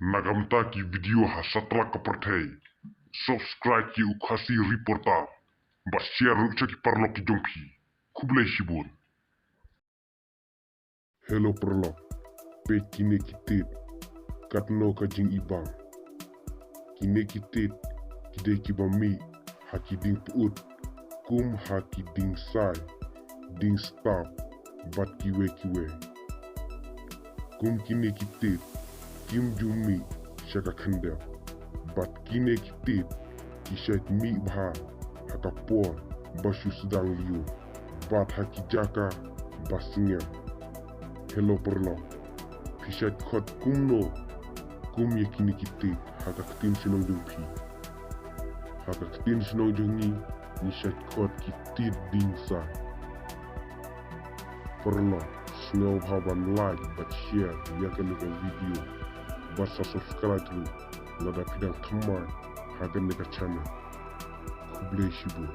Nagamta ki video ha satra kaperthei. Subscribe ki ukasi reporta. Ba share rukcha ki parlo ki jongki. Kublai shibun. Hello perlo. Pe kine kitit. Katno ka jing ibang. Kine kitit. Kide kibami. Haki ding puut. Kum haki ding sai. Ding stop. Bat kiwe. Kum kine kitit. Kim jumi. Shaka kandel. Bat kine kitit. Kishait mi bha. Haka por. Bashu sedang liu. Bat haki jaka. Basingem. Hello perlo. Pishat khot kumno. Kum ye kini kitit. Haka ketin sinong jung pi. Haka ketin sinong jung ni. Nishat khot kitit ding sa. Perlo. Snow haban like but share. Yakan nika video. Basa subscribe tu. Lada pidang teman. Hagan nika channel. Kublai shibun.